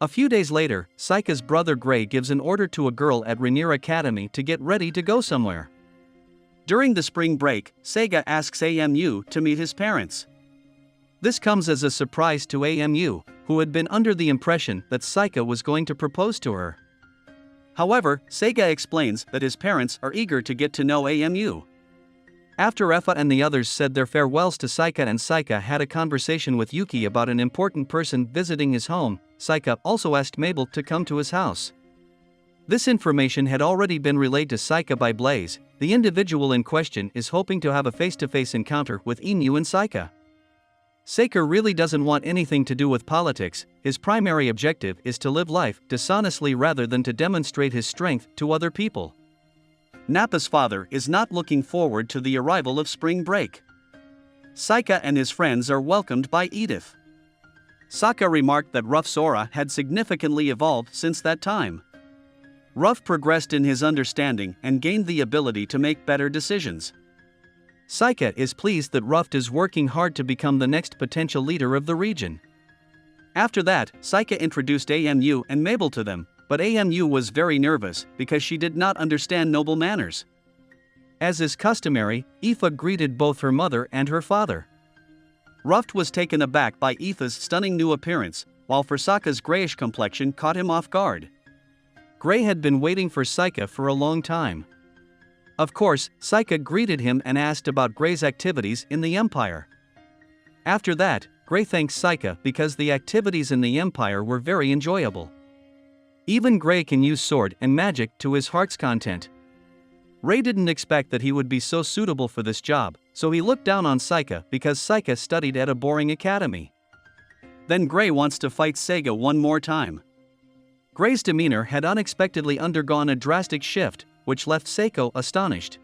A few days later, Saika's brother Gray gives an order to a girl at Rainier Academy to get ready to go somewhere. During the spring break, Seiga asks AMU to meet his parents. This comes as a surprise to AMU, who had been under the impression that Saika was going to propose to her. However, Seiga explains that his parents are eager to get to know AMU. After Effa and the others said their farewells to Saika and Saika had a conversation with Yuki about an important person visiting his home, Saika also asked Mabel to come to his house. This information had already been relayed to Saika by Blaze. The individual in question is hoping to have a face-to-face encounter with Inu and Saika. Saika really doesn't want anything to do with politics. His primary objective is to live life dishonestly rather than to demonstrate his strength to other people. Nappa's father is not looking forward to the arrival of spring break. Saika and his friends are welcomed by Edith. Saka remarked that Ruff's aura had significantly evolved since that time. Ruff progressed in his understanding and gained the ability to make better decisions. Saika is pleased that Ruff is working hard to become the next potential leader of the region. After that, Saika introduced AMU and Mabel to them, but AMU was very nervous because she did not understand noble manners. As is customary, Aoife greeted both her mother and her father. Ruff was taken aback by Aoife's stunning new appearance, while Saka's grayish complexion caught him off guard. Gray had been waiting for Saika for a long time. Of course, Saika greeted him and asked about Gray's activities in the Empire. After that, Gray thanked Saika because the activities in the Empire were very enjoyable. Even Gray can use sword and magic to his heart's content. Ray didn't expect that he would be so suitable for this job, so he looked down on Saika because Saika studied at a boring academy. Then Gray wants to fight Seiga one more time. Gray's demeanor had unexpectedly undergone a drastic shift, which left Seiko astonished.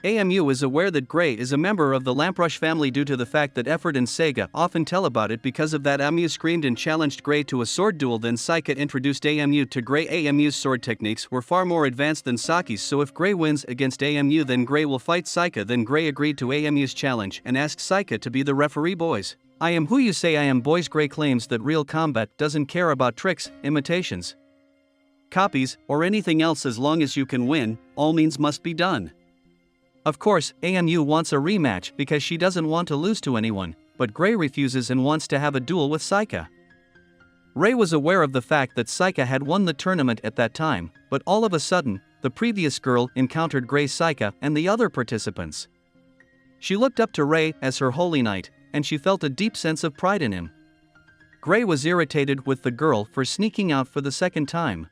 AMU is aware that Gray is a member of the Lamprush family due to the fact that Effort and Seiga often tell about it. Because of that, AMU screamed and challenged Gray to a sword duel. Then Saika introduced AMU to Gray. AMU's sword techniques were far more advanced than Saki's, so if Gray wins against AMU then Gray will fight Saika. Then Gray agreed to AMU's challenge and asked Saika to be the referee. Boys, I am who you say I am. Boys. Gray claims that real combat doesn't care about tricks, imitations, copies, or anything else. As long as you can win, all means must be done. Of course, AMU wants a rematch because she doesn't want to lose to anyone, but Gray refuses and wants to have a duel with Saika. Ray was aware of the fact that Saika had won the tournament at that time, but all of a sudden, the previous girl encountered Gray, Saika, and the other participants. She looked up to Ray as her holy knight, and she felt a deep sense of pride in him. Gray was irritated with the girl for sneaking out for the second time.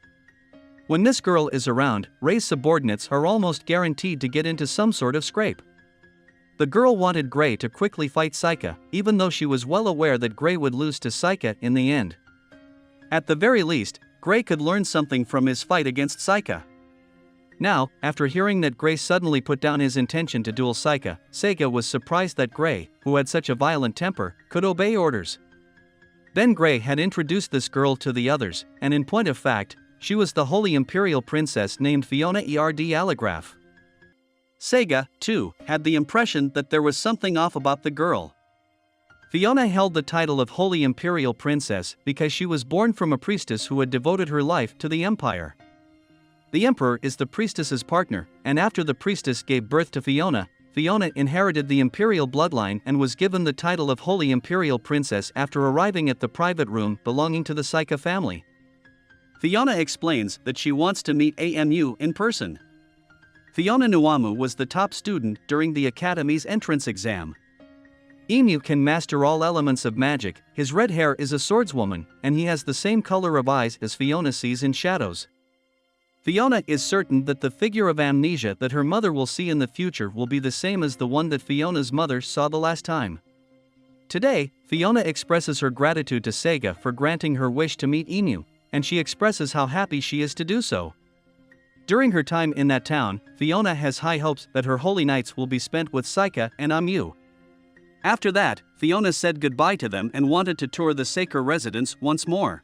When this girl is around, Ray's subordinates are almost guaranteed to get into some sort of scrape. The girl wanted Gray to quickly fight Saika, even though she was well aware that Gray would lose to Saika in the end. At the very least, Gray could learn something from his fight against Saika. Now, after hearing that Gray suddenly put down his intention to duel Saika, Seiga was surprised that Gray, who had such a violent temper, could obey orders. Then Gray had introduced this girl to the others, and in point of fact, she was the Holy Imperial Princess named Fiona Aligraph. Seiga, too, had the impression that there was something off about the girl. Fiona held the title of Holy Imperial Princess because she was born from a priestess who had devoted her life to the Empire. The Emperor is the priestess's partner, and after the priestess gave birth to Fiona, Fiona inherited the imperial bloodline and was given the title of Holy Imperial Princess after arriving at the private room belonging to the Saika family. Fiona explains that she wants to meet AMU in person. Fiona Nuamu was the top student during the Academy's entrance exam. Emu can master all elements of magic, his red hair is a swordswoman, and he has the same color of eyes as Fiona sees in shadows. Fiona is certain that the figure of amnesia that her mother will see in the future will be the same as the one that Fiona's mother saw the last time. Today, Fiona expresses her gratitude to Seiga for granting her wish to meet Emu, and she expresses how happy she is to do so. During her time in that town, Fiona has high hopes that her holy nights will be spent with Saika and Amu. After that, Fiona said goodbye to them and wanted to tour the Saker residence once more.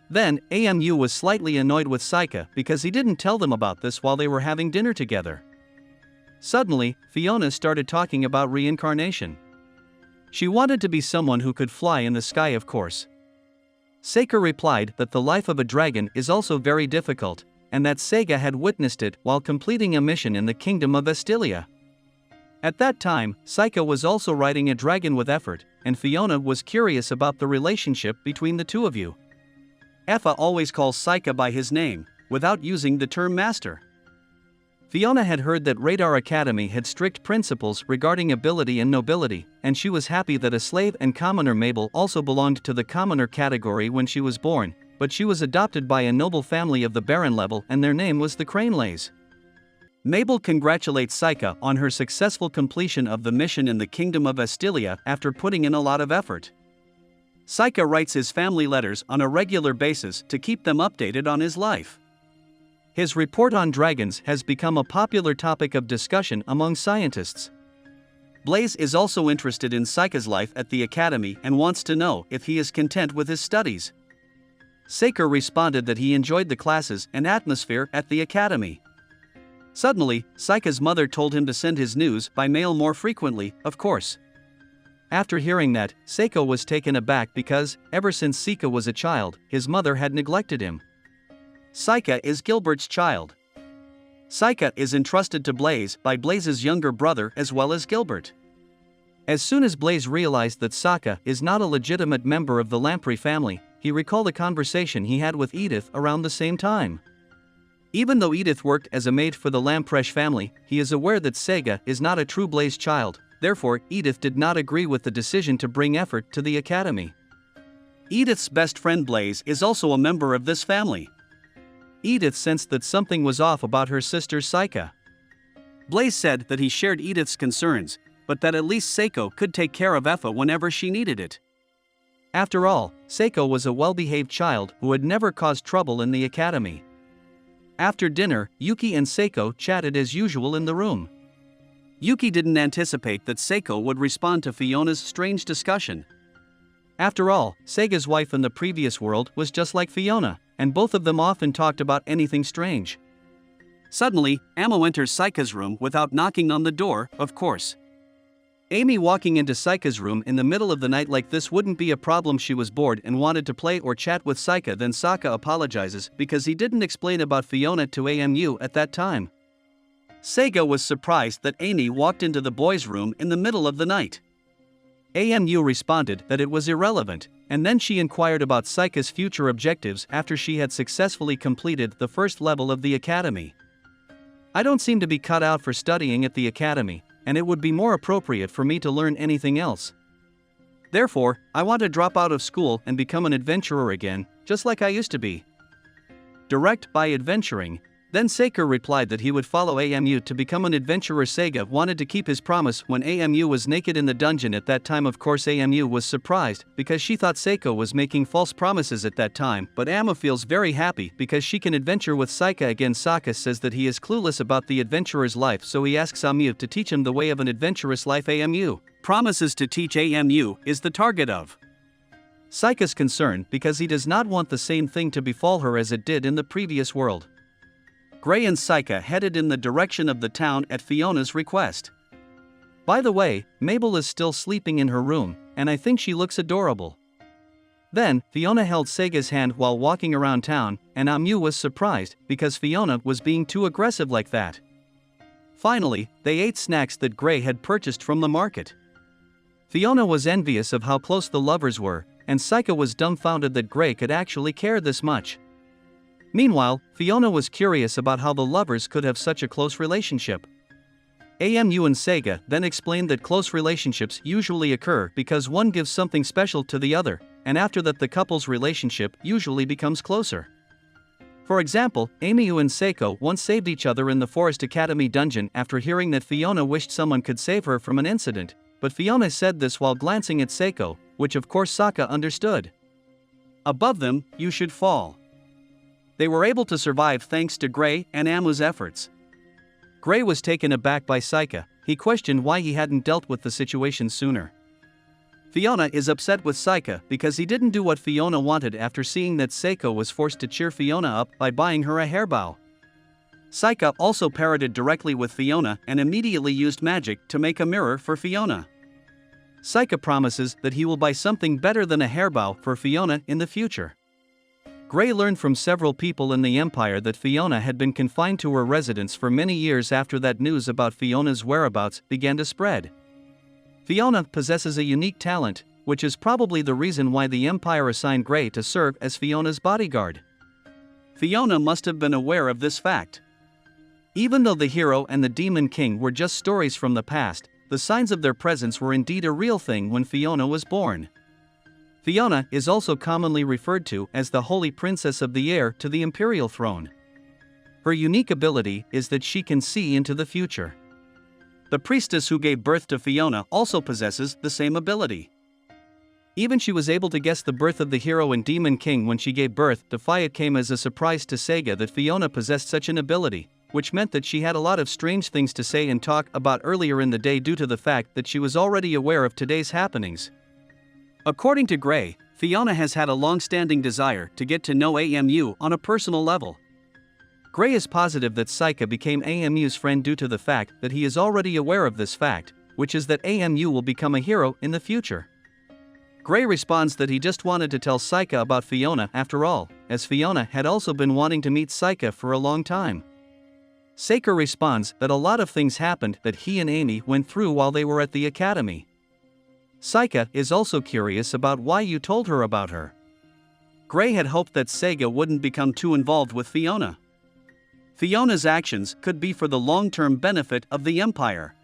Then, AMU was slightly annoyed with Saika because he didn't tell them about this while they were having dinner together. Suddenly, Fiona started talking about reincarnation. She wanted to be someone who could fly in the sky, of course. Seika replied that the life of a dragon is also very difficult, and that Seiga had witnessed it while completing a mission in the kingdom of Estilia. At that time, Seika was also riding a dragon with effort, and Fiona was curious about the relationship between the two of you. Effa always calls Seika by his name, without using the term master. Fiona had heard that Radar Academy had strict principles regarding ability and nobility, and she was happy that a slave and commoner Mabel also belonged to the commoner category when she was born, but she was adopted by a noble family of the Baron level and their name was the Cranelays. Mabel congratulates Seika on her successful completion of the mission in the Kingdom of Estilia after putting in a lot of effort. Seika writes his family letters on a regular basis to keep them updated on his life. His report on dragons has become a popular topic of discussion among scientists. Blaze is also interested in Seika's life at the academy and wants to know if he is content with his studies. Seika responded that he enjoyed the classes and atmosphere at the academy. Suddenly, Seika's mother told him to send his news by mail more frequently, of course. After hearing that, Seiko was taken aback because, ever since Seika was a child, his mother had neglected him. Seika is Gilbert's child. Seika is entrusted to Blaze by Blaze's younger brother as well as Gilbert. As soon as Blaze realized that Sokka is not a legitimate member of the Lamprey family, he recalled a conversation he had with Edith around the same time. Even though Edith worked as a maid for the Lampresh family, he is aware that Seiga is not a true Blaze child, therefore Edith did not agree with the decision to bring effort to the academy. Edith's best friend Blaze is also a member of this family. Edith sensed that something was off about her sister Seika. Blaze said that he shared Edith's concerns, but that at least Seiko could take care of Effa whenever she needed it. After all, Seiko was a well-behaved child who had never caused trouble in the academy. After dinner, Yuki and Seiko chatted as usual in the room. Yuki didn't anticipate that Seiko would respond to Fiona's strange discussion. After all, Seiga's wife in the previous world was just like Fiona, and both of them often talked about anything strange. Suddenly, Amo enters Seika's room without knocking on the door, of course. Amy walking into Seika's room in the middle of the night like this wouldn't be a problem. She was bored and wanted to play or chat with Seika. Then Sokka apologizes because he didn't explain about Fiona to Amu at that time. Seiga was surprised that Amy walked into the boys' room in the middle of the night. Amu responded that it was irrelevant, and then she inquired about Seika's future objectives after she had successfully completed the first level of the academy. I don't seem to be cut out for studying at the academy, and it would be more appropriate for me to learn anything else. Therefore, I want to drop out of school and become an adventurer again, just like I used to be. Direct by adventuring. Then Seika replied that he would follow Amu to become an adventurer. Seiga wanted to keep his promise when Amu was naked in the dungeon at that time. Of course Amu was surprised because she thought Seiko was making false promises at that time, but Amu feels very happy because she can adventure with Seika again. Sokka says that he is clueless about the adventurer's life, so he asks Amu to teach him the way of an adventurous life. Amu promises to teach Amu is the target of Seika's concern because he does not want the same thing to befall her as it did in the previous world. Gray and Seika headed in the direction of the town at Fiona's request. By the way, Mabel is still sleeping in her room, and I think she looks adorable. Then, Fiona held Seiga's hand while walking around town, and Amu was surprised because Fiona was being too aggressive like that. Finally, they ate snacks that Gray had purchased from the market. Fiona was envious of how close the lovers were, and Seika was dumbfounded that Gray could actually care this much. Meanwhile, Fiona was curious about how the lovers could have such a close relationship. Amu and Seiga then explained that close relationships usually occur because one gives something special to the other, and after that the couple's relationship usually becomes closer. For example, Amu and Seiko once saved each other in the Forest Academy dungeon after hearing that Fiona wished someone could save her from an incident, but Fiona said this while glancing at Seiko, which of course Sokka understood. Above them, you should fall. They were able to survive thanks to Gray and Amu's efforts. Gray was taken aback by Seika. He questioned why he hadn't dealt with the situation sooner. Fiona is upset with Seika because he didn't do what Fiona wanted after seeing that Seiko was forced to cheer Fiona up by buying her a hairbow. Seika also parroted directly with Fiona and immediately used magic to make a mirror for Fiona. Seika promises that he will buy something better than a hairbow for Fiona in the future. Gray learned from several people in the Empire that Fiona had been confined to her residence for many years after that news about Fiona's whereabouts began to spread. Fiona possesses a unique talent, which is probably the reason why the Empire assigned Gray to serve as Fiona's bodyguard. Fiona must have been aware of this fact. Even though the hero and the Demon King were just stories from the past, the signs of their presence were indeed a real thing when Fiona was born. Fiona is also commonly referred to as the Holy Princess of the Air to the Imperial Throne. Her unique ability is that she can see into the future. The priestess who gave birth to Fiona also possesses the same ability. Even she was able to guess the birth of the hero and Demon King when she gave birth to Fi. It came as a surprise to Sega that Fiona possessed such an ability, which meant that she had a lot of strange things to say and talk about earlier in the day due to the fact that she was already aware of today's happenings. According to Gray, Fiona has had a long-standing desire to get to know AMU on a personal level. Gray is positive that Saika became AMU's friend due to the fact that he is already aware of this fact, which is that AMU will become a hero in the future. Gray responds that he just wanted to tell Saika about Fiona after all, as Fiona had also been wanting to meet Saika for a long time. Saika responds that a lot of things happened that he and Amy went through while they were at the academy. Saika is also curious about why you told her about her. Gray had hoped that Sega wouldn't become too involved with Fiona. Fiona's actions could be for the long-term benefit of the Empire.